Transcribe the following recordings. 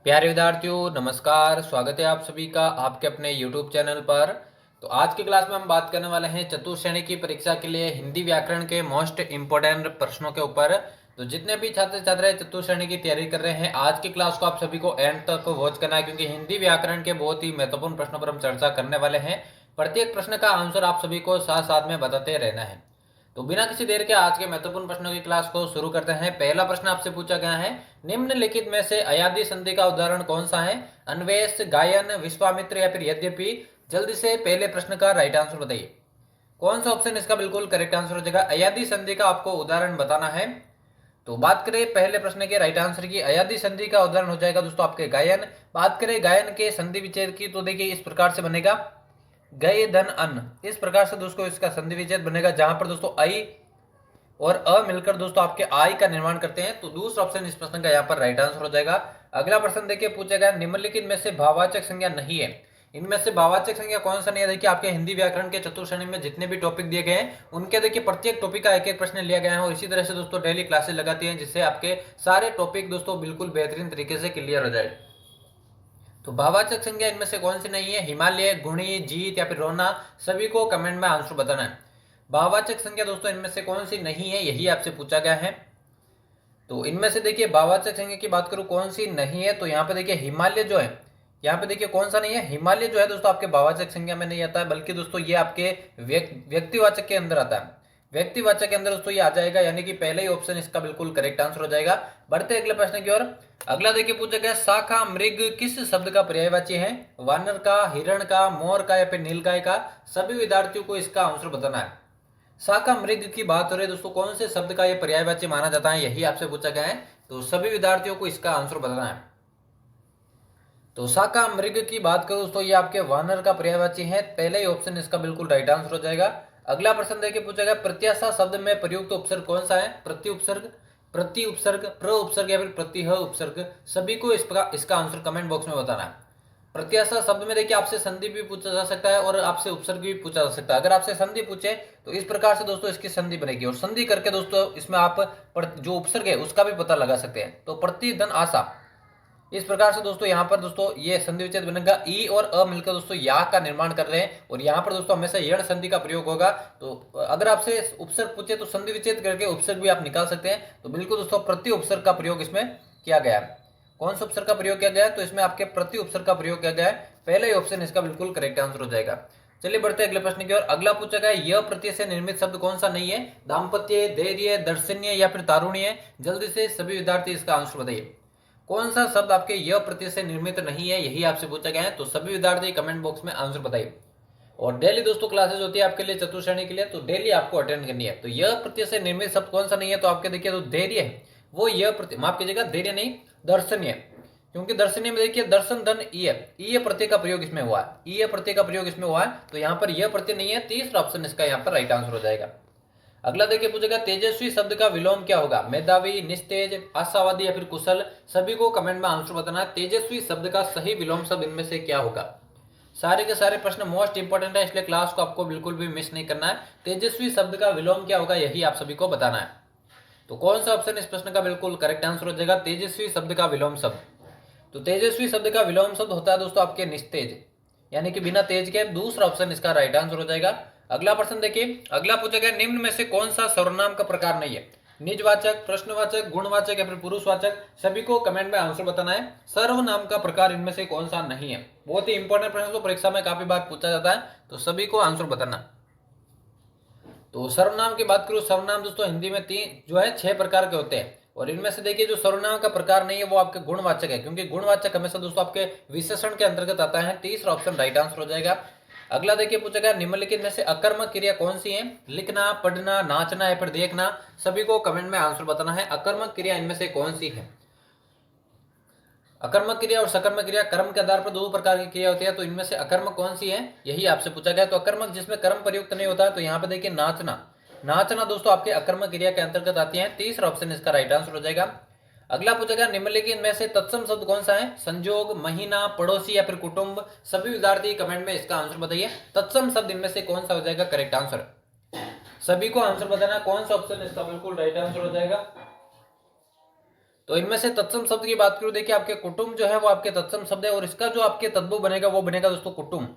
प्यारे विद्यार्थियों नमस्कार। स्वागत है आप सभी का आपके अपने YouTube चैनल पर। तो आज की क्लास में हम बात करने वाले हैं चतुर्थ श्रेणी की परीक्षा के लिए हिंदी व्याकरण के मोस्ट इंपोर्टेंट प्रश्नों के ऊपर। तो जितने भी छात्र छात्राएं चतुर्थ श्रेणी की तैयारी कर रहे हैं, आज की क्लास को आप सभी को एंड तक वॉच करना है, क्योंकि हिंदी व्याकरण के बहुत ही महत्वपूर्ण प्रश्नों पर हम चर्चा करने वाले हैं। प्रत्येक प्रश्न का आंसर आप सभी को साथ साथ में बताते रहना है। तो बिना किसी देर के आज के महत्वपूर्ण प्रश्नों की क्लास को शुरू करते हैं। पहला प्रश्न आपसे पूछा गया है, निम्नलिखित में से अयादी संधि का उदाहरण कौन सा है? अन्वेष, गायन, विश्वामित्र या फिर यद्यपि। जल्दी से पहले प्रश्न का राइट आंसर बताइए। कौन सा ऑप्शन इसका बिल्कुल करेक्ट आंसर हो जाएगा? अयादी संधि का आपको उदाहरण बताना है। तो बात करें पहले प्रश्न के राइट आंसर की, अयादी संधि का उदाहरण हो जाएगा दोस्तों आपके गायन। बात करें गायन के संधि विच्छेद की, तो देखिए इस प्रकार से बनेगा, गए धन अन्न। इस प्रकार से दोस्तों इसका संधि विच्छेद बनेगा, जहां पर दोस्तों आई और अ मिलकर दोस्तों आपके आई का निर्माण करते हैं। तो दूसरा ऑप्शन इस प्रश्न का यहाँ पर राइट आंसर हो जाएगा। अगला प्रश्न देखिए पूछा गया, निम्नलिखित में से भाववाचक संज्ञा नहीं है। इनमें से भाववाचक संज्ञा कौन सा नहीं है? देखिए आपके हिंदी व्याकरण के चतुर्थ श्रेणी में जितने भी टॉपिक दिए गए हैं, उनके देखिए प्रत्येक टॉपिक का एक एक प्रश्न लिया गया है, और इसी तरह से दोस्तों डेली क्लासेस लगाती हैं, जिससे आपके सारे टॉपिक दोस्तों बिल्कुल बेहतरीन तरीके से क्लियर हो जाए। तो भाववाचक संज्ञा इनमें से कौन सी नहीं है? हिमालय, गुणी, जीत या फिर रोना। सभी को कमेंट में आंसर बताना है। भाववाचक संज्ञा दोस्तों इनमें से कौन सी नहीं है, यही आपसे पूछा गया है। तो इनमें से देखिए भाववाचक संज्ञा की बात करूं कौन सी नहीं है, तो यहाँ पे देखिए हिमालय जो है, यहाँ पे देखिए कौन सा नहीं है, हिमालय जो है दोस्तों आपके भाववाचक संज्ञा में नहीं आता है, बल्कि दोस्तों ये आपके व्यक्तिवाचक के अंदर आता है। व्यक्तिवाचक के अंदर दोस्तों ये आ जाएगा, यानी कि पहले ही ऑप्शन इसका बिल्कुल करेक्ट आंसर हो जाएगा। बढ़ते अगले प्रश्न की ओर। अगला देखिए पूछा गया, शाखा मृग किस शब्द का पर्यायवाची है? वानर का, हिरण का, मोर का या फिर नीलगाय का? सभी विद्यार्थियों को इसका आंसर बताना है। शाखा मृग की बात हो रही है दोस्तों, कौन से शब्द का यह पर्यायवाची माना जाता है, यही आपसे पूछा गया है। तो सभी विद्यार्थियों को इसका आंसर बताना है। तो शाखा मृग की बात करूं दोस्तों, ये आपके वानर का पर्यायवाची है। पहले ही ऑप्शन इसका बिल्कुल राइट आंसर हो जाएगा। अगला प्रश्न देखिए पूछा गया, प्रत्याशा शब्द में प्रयुक्त उपसर्ग कौन सा है? प्रति उपसर्ग, प्रति उपसर्ग, प्र उपसर्ग या फिर प्रतिह उपसर्ग? सभी को इसका आंसर कमेंट बॉक्स में बताना है। प्रत्याशा शब्द में देखिए आपसे संधि भी पूछा जा सकता है और आपसे उपसर्ग भी पूछा जा सकता है। अगर आपसे संधि पूछे तो इस प्रकार से दोस्तों इसकी संधि बनेगी, और संधि करके दोस्तों इसमें आप जो उपसर्ग है उसका भी पता लगा सकते हैं। तो प्रति धन आशा, इस प्रकार से दोस्तों यहाँ पर दोस्तों ये संधि विच्छेद बनेगा। ई और अ मिलकर दोस्तों या का निर्माण कर रहे हैं, और यहाँ पर दोस्तों हमेशा यण संधि का प्रयोग होगा। तो अगर आपसे उपसर्ग पूछे तो संधि विच्छेद करके उपसर्ग भी आप निकाल सकते हैं। तो बिल्कुल दोस्तों प्रति उपसर्ग का प्रयोग इसमें किया गया है। कौन सा उपसर्ग का प्रयोग किया गया है? तो इसमें आपके प्रति उपसर्ग का प्रयोग किया गया है। पहले ही ऑप्शन इसका बिल्कुल करेक्ट आंसर हो जाएगा। चलिए बढ़ते अगले प्रश्न की ओर। अगला पूछा गया, यह प्रत्यय से निर्मित शब्द कौन सा नहीं है? दाम्पत्य, धैर्य, दर्शनीय या फिर तारुण्य? जल्दी से सभी विद्यार्थी इसका आंसर बताइए। कौन सा शब्द आपके यह प्रत्यय से निर्मित नहीं है, यही आपसे पूछा गया है। तो सभी विद्यार्थी कमेंट बॉक्स में आंसर बताइए। और डेली दोस्तों क्लासेस होती है आपके लिए चतुर्थ श्रेणी के लिए, तो डेली आपको अटेंड करनी है। तो यह प्रत्यय से निर्मित शब्द कौन सा नहीं है? तो आपके देखिए तो धैर्य है, वो यह प्रत्यय, माफ कीजिएगा धैर्य नहीं, दर्शनीय। क्योंकि दर्शनीय में देखिए दर्शन धन ईय प्रत्यय का प्रयोग इसमें हुआ है, ईय प्रत्यय का प्रयोग इसमें हुआ है। तो यहाँ पर यह प्रत्यय नहीं है। तीसरा ऑप्शन इसका यहाँ पर राइट आंसर हो जाएगा। अगला देखिए पूछेगा, तेजस्वी शब्द का विलोम क्या होगा? मेधावी, निस्तेज, आशावादी या फिर कुशल? सभी को कमेंट में आंसर बताना है। तेजस्वी शब्द का सही विलोम शब्द इनमें से क्या होगा? सारे के सारे प्रश्न मोस्ट इंपोर्टेंट है, इसलिए क्लास को आपको बिल्कुल भी मिस नहीं करना है। तेजस्वी शब्द का विलोम क्या होगा, यही आप सभी को बताना है। तो कौन सा ऑप्शन इस प्रश्न का बिल्कुल करेक्ट आंसर हो जाएगा? तेजस्वी शब्द का विलोम शब्द। तो तेजस्वी शब्द का विलोम शब्द होता है दोस्तों आपके निस्तेज, यानी कि बिना तेज के। दूसरा ऑप्शन इसका राइट आंसर हो जाएगा। अगला प्रश्न देखिए, अगला पूछा गया, निम्न में से कौन सा सर्वनाम का प्रकार नहीं है? निजवाचक, प्रश्नवाचक, गुणवाचक या फिर पुरुषवाचक? सभी को कमेंट में आंसर बताना है। सर्वनाम का प्रकार इनमें से कौन सा नहीं है? बहुत ही इंपॉर्टेंट प्रश्न, तो परीक्षा में काफी बार पूछा जाता है, तो सभी को आंसर बताना। तो सर्वनाम की बात करूं, सर्वनाम दोस्तों हिंदी में जो है 6 प्रकार के होते हैं, और इनमें से देखिए जो सर्वनाम का प्रकार नहीं है वो आपके गुणवाचक है, क्योंकि गुणवाचक हमेशा दोस्तों आपके विशेषण के अंतर्गत आता है। तीसरा ऑप्शन राइट आंसर हो जाएगा। अगला देखिए पूछा गया, निम्नलिखित में से अकर्मक क्रिया कौन सी है? लिखना, पढ़ना, नाचना या फिर देखना? सभी को कमेंट में आंसर बताना है। अकर्मक क्रिया इनमें से कौन सी है? अकर्मक क्रिया और सकर्मक क्रिया, कर्म के आधार पर दो प्रकार की क्रिया होती है, तो इनमें से अकर्मक कौन सी है, यही आपसे पूछा गया। तो अकर्मक जिसमें कर्म प्रयुक्त नहीं होता, तो यहाँ पे देखिए नाचना, नाचना दोस्तों आपके अकर्मक क्रिया के अंतर्गत आती है। तीसरा ऑप्शन इसका राइट आंसर हो जाएगा। अगला पूछा गया, निम्नलिखित में से तत्सम शब्द कौन सा है? संजोग, महीना, पड़ोसी या फिर कुटुंब? सभी विद्यार्थी कमेंट में इसका आंसर बताइए। तत्सम शब्द इनमें से कौन सा हो जाएगा करेक्ट आंसर? सभी को आंसर बताना, कौन सा ऑप्शन इसका बिल्कुल राइट आंसर हो जाएगा। तो इनमें से तत्सम शब्द की बात करूं, देखिए आपके कुटुंब जो है वो आपके तत्सम शब्द है, और इसका जो आपके तद्भव बनेगा वो बनेगा दोस्तों कुटुंब।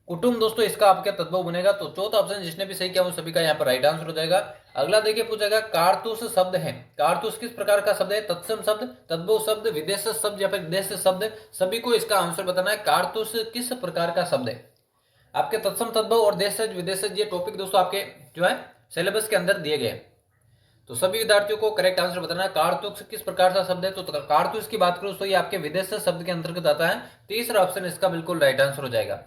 कुटुंब दोस्तों इसका आपके तद्भव बनेगा। तो चौथा ऑप्शन जिसने भी सही किया वो सभी का यहाँ पर राइट आंसर हो जाएगा। अगला देखिए पूछेगा कारतूस शब्द है, कारतूस किस प्रकार का शब्द है? तत्सम शब्द, तद्भव शब्द, विदेश शब्द या फिर देश शब्द, सभी को इसका आंसर बताना है। कारतूस किस प्रकार का शब्द है? आपके तत्सम, तद्भव और देशज विदेशज ये टॉपिक दोस्तों आपके जो है सिलेबस के अंदर दिए गए। तो सभी विद्यार्थियों को करेक्ट आंसर बताना है कारतूस किस प्रकार का शब्द है। तो कारतूस की बात करूं तो ये आपके विदेश शब्द के अंतर्गत आता है। तीसरा ऑप्शन इसका बिल्कुल राइट आंसर हो जाएगा।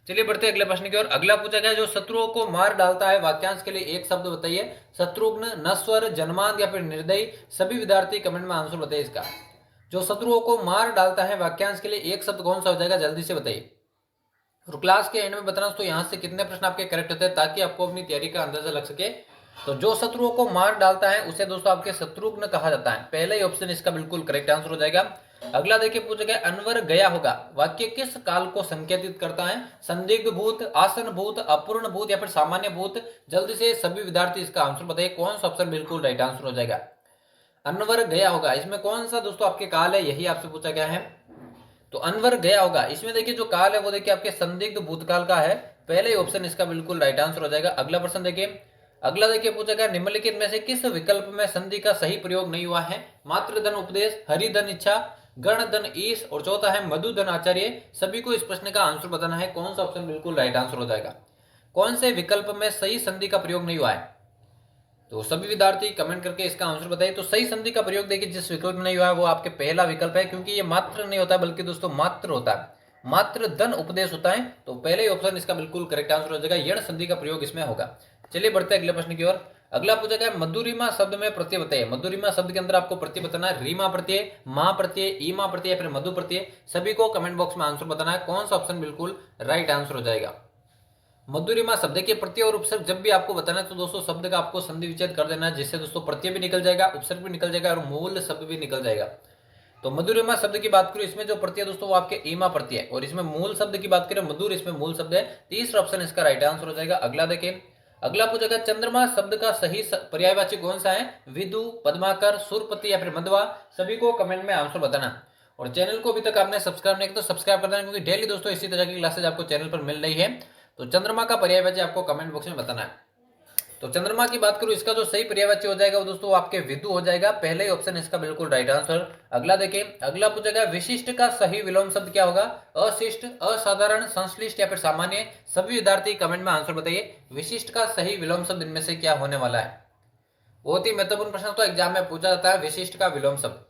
चलिए बढ़ते अगले प्रश्न की ओर। अगला पूछा गया जो शत्रुओं को मार डालता है, वाक्यांश के लिए एक शब्द बताइए। शत्रुघ्न, नश्वर, जन्मांध या फिर निर्दयी। सभी विद्यार्थी कमेंट में आंसर बताइए इसका। जो शत्रुओं को मार डालता है, वाक्यांश के लिए एक शब्द कौन सा हो जाएगा, जल्दी से बताइए। और क्लास के एंड में बताना तो यहाँ से कितने प्रश्न आपके करेक्ट होते हैं ताकि आपको अपनी तैयारी का अंदाजा लग सके। तो जो शत्रुओं को मार डालता है उसे दोस्तों आपके शत्रुघ्न कहा जाता है। पहले ही ऑप्शन इसका बिल्कुल करेक्ट आंसर हो जाएगा। अगला देखिए पूछा गया अनवर गया होगा, वाक्य किस काल को संकेतित करता है? संदिग्ध भूत, आसन भूत, अपूर्ण भूत या फिर सामान्य भूत। जल्दी से सभी विद्यार्थी इसका आंसर बताइए, कौन सा ऑप्शन बिल्कुल राइट आंसर हो जाएगा। अनवर गया होगा, इसमें कौन सा दोस्तों आपके काल है, यही आपसे पूछा गया है। तो अनवर गया होगा, इसमें देखिए जो काल है वो देखिए आपके संदिग्ध भूतकाल का है। पहले ही ऑप्शन इसका बिल्कुल राइट आंसर हो जाएगा। अगला प्रश्न देखिए। अगला देखिए पूछा गया निम्नलिखित में से किस विकल्प में संधि का सही प्रयोग नहीं हुआ है? मातृधन उपदेश, हरिधन इच्छा, गणधन ईश और चौथा है मधुधन आचार्य। सभी को इस प्रश्न का आंसर बताना है, कौन सा ऑप्शन बिल्कुल राइट आंसर हो जाएगा। कौन से विकल्प में सही संधि का प्रयोग नहीं हुआ है? तो सभी विद्यार्थी कमेंट करके इसका आंसर बताइए। तो सही संधि का प्रयोग देखिए जिस विकल्प में नहीं हुआ है वो आपके पहला विकल्प है, क्योंकि ये मात्र नहीं होता बल्कि दोस्तों मात्र होता है, मात्र धन उपदेश होता है। तो पहले ही ऑप्शन इसका बिल्कुल करेक्ट आंसर हो जाएगा, यण संधि का प्रयोग इसमें होगा। चलिए बढ़ते हैं अगले प्रश्न की ओर। अगला पूछा गया मधुरिमा शब्द में प्रत्यय बताइए। मधुरिमा शब्द के अंदर आपको प्रत्यय बताना है, रीमा प्रत्यय, मां प्रत्यय, ईमा प्रत्यय या फिर मधु प्रत्यय। सभी को कमेंट बॉक्स में आंसर बताना है, कौन सा ऑप्शन बिल्कुल राइट आंसर हो जाएगा। मधुरिमा शब्द के प्रत्यय और उपसर्ग जब भी आपको बताना है तो दोस्तों शब्द का आपको संधि विच्छेद कर देना है, जिससे दोस्तों प्रत्यय भी निकल जाएगा, उपसर्ग भी निकल जाएगा और मूल शब्द भी निकल जाएगा। तो मधुरिमा शब्द की बात करूं, इसमें जो प्रत्यय दोस्तों वो आपके ईमा प्रत्यय है, और इसमें मूल शब्द की बात करें मधुर, इसमें मूल शब्द है। तीसरा ऑप्शन इसका राइट आंसर हो जाएगा। अगला देखें। अगला पूछेगा चंद्रमा शब्द का सही पर्यायवाची कौन सा है? विदु, पद्माकर, सुरपति या फिर मधवा। सभी को कमेंट में आंसर बताना। और चैनल को अभी तक आपने सब्सक्राइब नहीं किया तो सब्सक्राइब कर देना, क्योंकि डेली दोस्तों इसी तरह की क्लासेज आपको चैनल पर मिल रही है। तो चंद्रमा का पर्यायवाची आपको कमेंट बॉक्स में बताना है। तो चंद्रमा की बात करूं, इसका जो सही पर्यायवाची हो जाएगा वो दोस्तों आपके विदु हो जाएगा। पहले ही ऑप्शन इसका बिल्कुल राइट आंसर। अगला देखें। अगला पूछेगा विशिष्ट का सही विलोम शब्द क्या होगा? अशिष्ट, असाधारण, संश्लिष्ट या फिर सामान्य। सभी विद्यार्थी कमेंट में आंसर बताइए, विशिष्ट का सही विलोम शब्द इनमें से क्या होने वाला है। बहुत ही महत्वपूर्ण प्रश्न तो एग्जाम में पूछा जाता है, विशिष्ट का विलोम शब्द।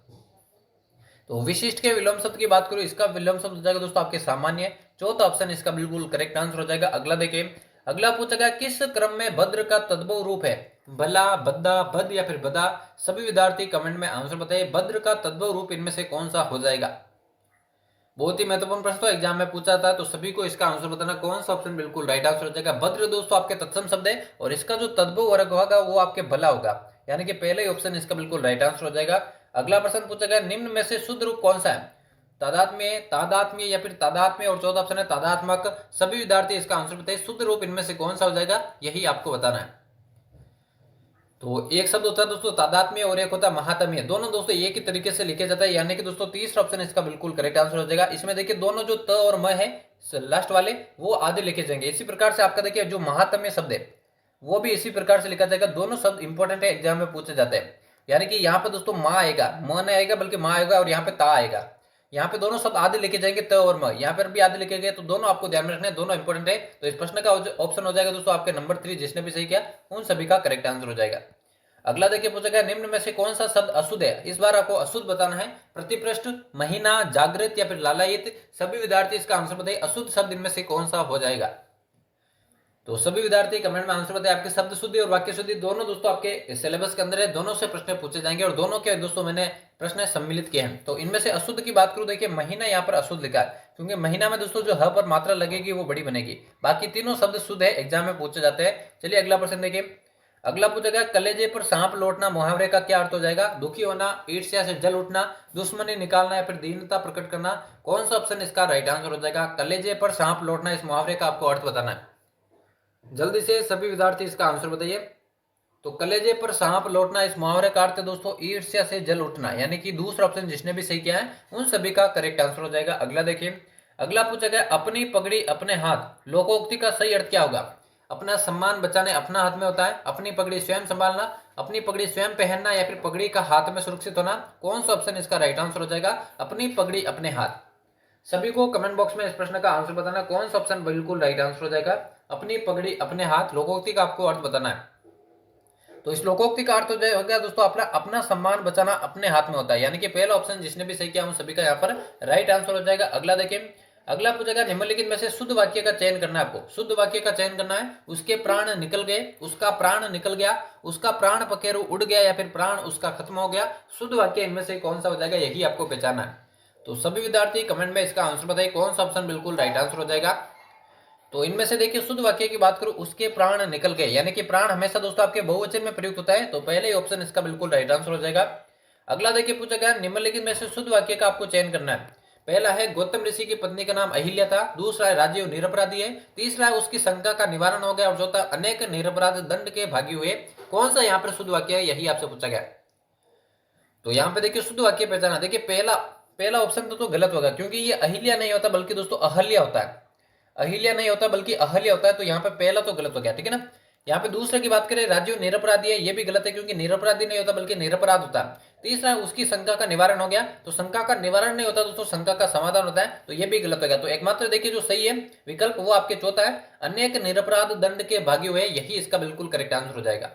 तो विशिष्ट के विलोम शब्द की बात करूं, इसका विलोम शब्द हो जाएगा दोस्तों आपके सामान्य। चौथा ऑप्शन इसका बिल्कुल करेक्ट आंसर हो जाएगा। अगला देखिए। अगला पूछा गया किस क्रम में भद्र का तद्भव रूप है? भला, बद्दा, भद या फिर बदा। सभी विद्यार्थी कमेंट में आंसर बताइए, भद्र का तद्भव रूप इनमें से कौन सा हो जाएगा। बहुत ही महत्वपूर्ण प्रश्न तो एग्जाम में पूछा था, तो सभी को इसका आंसर बताना, कौन सा ऑप्शन बिल्कुल राइट आंसर हो जाएगा। भद्र दोस्तों आपके तत्सम शब्द है, और इसका जो तद्भव वर्ग होगा वो आपके भला होगा, यानी कि पहले ही ऑप्शन इसका बिल्कुल राइट आंसर हो जाएगा। अगला प्रश्न पूछा गया निम्न में से शुद्ध रूप कौन सा है? तादात्म्य, तादात्म्य या फिर तादात्म्य और चौथा ऑप्शन है तादात्मक। सभी विद्यार्थी इसका आंसर बताइए, शुद्ध रूप इनमें से कौन सा हो जाएगा, यही आपको बताना है। तो एक शब्द होता है दोस्तों तादात्म्य और एक होता है महात्म्य। दोनों दोस्तों एक ही तरीके से लिखे जाता है, यानी कि दोस्तों तीसरा ऑप्शन इसका बिल्कुल करेक्ट आंसर हो जाएगा। इसमें देखिए दोनों जो त और म है लास्ट वाले वो आधे लिखे जाएंगे। इसी प्रकार से आपका देखिए जो महात्म्य शब्द है वो भी इसी प्रकार से लिखा जाएगा। दोनों शब्द इंपॉर्टेंट है, एग्जाम में पूछे जाते हैं। यानी कि यहाँ पे दोस्तों माँ आएगा, म नहीं आएगा बल्कि माँ आएगा, और यहाँ पे ता आएगा। यहाँ पे दोनों शब्द आधे लिखे जाएंगे, त और म। यहाँ पर भी आधे लिखे गए, तो दोनों आपको ध्यान में रखने, दोनों इंपॉर्टेंट है। तो इस प्रश्न का ऑप्शन हो जाएगा दोस्तों आपके नंबर 3, जिसने भी सही किया उन सभी का करेक्ट आंसर हो जाएगा। अगला देखिए पूछा गया निम्न में से कौन सा शब्द अशुद्ध है? इस बार आपको अशुद्ध बताना है। प्रतिपृष्ठ, महीना, जागृत या फिर लालायित। सभी विद्यार्थी इसका आंसर बताइए, अशुद्ध शब्द इनमें से कौन सा हो जाएगा। तो सभी विद्यार्थी कमेंट में आंसर बताइए। आपके शब्द शुद्धि और वाक्य शुद्धि दोनों दोस्तों आपके सिलेबस के अंदर है, दोनों से प्रश्न पूछे जाएंगे और दोनों के दोस्तों मैंने प्रश्न सम्मिलित किए हैं। तो इनमें से अशुद्ध की बात करूं, देखिए महीना यहाँ पर अशुद्ध लिखा है, क्योंकि महीना में दोस्तों जो ह पर मात्रा लगेगी वो बड़ी बनेगी। बाकी तीनों शब्द शुद्ध है, एग्जाम में पूछे जाते हैं। चलिए अगला प्रश्न देखिए। अगला पूछा गया कलेजे पर सांप लौटना मुहावरे का क्या अर्थ हो जाएगा? दुखी होना, ईर्ष्या से जल उठना, दुश्मनी निकालना या फिर दीनता प्रकट करना। कौन सा ऑप्शन इसका राइट आंसर हो जाएगा? कलेजे पर सांप लौटना, इस मुहावरे का आपको अर्थ बताना है। जल्दी से सभी विद्यार्थी इसका आंसर बताइए। तो कलेजे पर सांप लौटना इस मुहावरे का अर्थ है दोस्तों ईर्ष्या से जल उठना, यानी कि दूसरा ऑप्शन जिसने भी सही किया है उन सभी का करेक्ट आंसर हो जाएगा। अगला देखिए, अगला पूछा गया अपनी पगड़ी अपने हाथ, लोकोक्ति का सही अर्थ क्या होगा? अपना सम्मान बचाने अपना हाथ में होता है, अपनी पगड़ी स्वयं संभालना, अपनी पगड़ी स्वयं पहनना, या फिर पगड़ी का हाथ में सुरक्षित होना। कौन सा ऑप्शन इसका राइट आंसर हो जाएगा? अपनी पगड़ी अपने हाथ। सभी को कमेंट बॉक्स में इस प्रश्न का आंसर बताना, कौन सा ऑप्शन बिल्कुल राइट आंसर हो जाएगा? अपनी पगड़ी अपने हाथ। लोकोक्ति का आपको अर्थ बताना है। तो इस लोकोक्ति का अर्थ हो गया दोस्तों अपना अपना सम्मान बचाना अपने हाथ में होता है, यानी कि पहला ऑप्शन जिसने भी सही किया उन सभी का यहाँ पर राइट आंसर हो जाएगा। अगला देखिए, अगला पूछेगा निम्नलिखित में से शुद्ध वाक्य का चयन करना है। आपको शुद्ध वाक्य का चयन करना है। उसके प्राण निकल गए, उसका प्राण निकल गया, उसका प्राण पखेरु उड़ गया, या फिर प्राण उसका खत्म हो गया। शुद्ध वाक्य इनमें से कौन सा हो जाएगा, यही आपको पहचाना है। तो सभी विद्यार्थी कमेंट में इसका आंसर बताइए, कौन सा ऑप्शन बिल्कुल राइट आंसर हो जाएगा। तो इनमें से देखिए शुद्ध वाक्य की बात करूं, उसके प्राण निकल गए, यानी कि प्राण हमेशा दोस्तों आपके बहुवचन में प्रयुक्त होता है, तो पहले ही ऑप्शन इसका बिल्कुल राइट आंसर हो जाएगा। अगला देखिए पूछा गया निम्नलिखित में से शुद्ध वाक्य का आपको चयन करना है। पहला है गौतम ऋषि की पत्नी का नाम अहिल्या था, दूसरा है राजीव निरपराधी है, तीसरा है उसकी शंका का निवारण हो गया, और चौथा अनेक निरपराध दंड के भागी हुए। कौन सा यहाँ पर शुद्ध वाक्य है, यही आपसे पूछा गया। तो यहाँ पे देखिए शुद्ध वाक्य पहचाना, देखिए पहला पहला ऑप्शन तो गलत होगा, क्योंकि ये अहिल्या नहीं होता बल्कि दोस्तों अहल्या होता है। अहिल्या नहीं होता बल्कि अहल्या होता है, तो यहाँ पे पहला तो गलत हो गया, ठीक है ना। यहाँ पे दूसरे की बात करें राजीव निरपराधी है, ये भी गलत है, क्योंकि निरपराधी नहीं होता बल्कि निरपराध होता है। तीसरा है उसकी शंका का निवारण हो गया, तो शंका का निवारण नहीं होता दोस्तों, शंका का समाधान होता है, तो ये भी गलत हो गया। तो एकमात्र देखिए जो सही है विकल्प वो आपके चौथा है, अनेक निरपराध दंड के भागी हुए, यही इसका बिल्कुल करेक्ट आंसर हो जाएगा।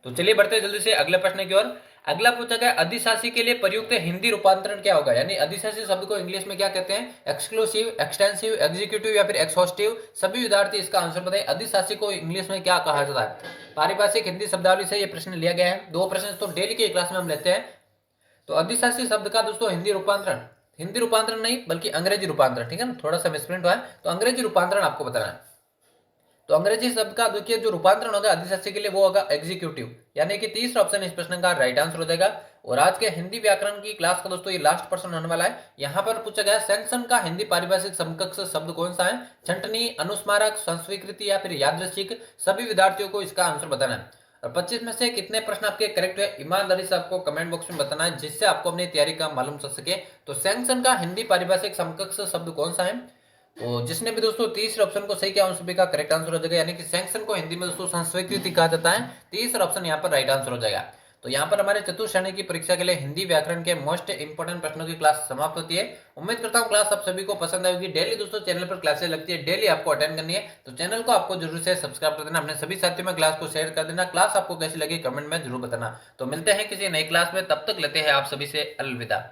तो चलिए बढ़ते जल्दी से अगले प्रश्न की ओर। अगला पूछा गया अधिशासी के लिए प्रयुक्त हिंदी रूपांतरण क्या होगा, यानी अधिशासी शब्द को इंग्लिश में क्या कहते हैं? एक्सक्लूसिव, एक्सटेंसिव, एग्जीक्यूटिव या फिर एक्सहॉस्टिव। सभी विद्यार्थी इसका आंसर बताइए, अधिशासी को इंग्लिश में क्या कहा जाता है? पारिभाषिक हिंदी शब्दावली से यह प्रश्न लिया गया है। दो प्रश्न तो डेली की क्लास में हम लेते हैं। तो अधिशासी शब्द का दोस्तों हिंदी रूपांतरण नहीं बल्कि अंग्रेजी रूपांतरण, ठीक है ना, थोड़ा सा मिसप्रिंट हुआ है, तो अंग्रेजी रूपांतरण आपको बताना है। तो अंग्रेजी शब्द का देखिए जो रूपांतरण होगा अधिशासी के लिए वो होगा एग्जीक्यूटिव, यानी कि तीसरा ऑप्शन इस प्रश्न का राइट आंसर हो जाएगा। और आज के हिंदी व्याकरण की क्लास का दोस्तों ये लास्ट प्रश्न होने वाला है। यहाँ पर पूछा गया सैंक्शन का हिंदी पारिभाषिक समकक्ष शब्द कौन सा है? छंटनी, अनुस्मारक, संस्वीकृति या फिर यादृच्छिक। सभी विद्यार्थियों को इसका आंसर बताना है। और 25 में से कितने प्रश्न आपके करेक्ट है, ईमानदारी से आपको कमेंट बॉक्स में बताना है, जिससे आपको अपनी तैयारी का मालूम चल सके। तो सैंक्शन का हिंदी पारिभाषिक समकक्ष शब्द कौन सा है? तो जिसने भी दोस्तों तीसरे ऑप्शन को सही किया उन सभी का करेक्ट आंसर हो जाएगा, यानी कि सैंक्शन को हिंदी में दोस्तों संस्वीकृति कहा जाता है। तीसरा ऑप्शन यहाँ पर राइट आंसर हो जाएगा। तो यहाँ पर हमारे चतुर्थ श्रेणी की परीक्षा के लिए हिंदी व्याकरण के मोस्ट इंपोर्टेंट प्रश्नों की क्लास समाप्त होती है। उम्मीद करता हूँ क्लास आप सभी को पसंद आएगी। डेली दोस्तों चैनल पर क्लासेस लगती है, डेली आपको अटेंड करनी है, तो चैनल को आपको जरूर से सब्सक्राइब कर देना, अपने सभी साथियों में क्लास को शेयर कर देना। क्लास आपको कैसी लगी कमेंट में जरूर बताना। तो मिलते हैं किसी नई क्लास में, तब तक लेते हैं आप सभी से अलविदा।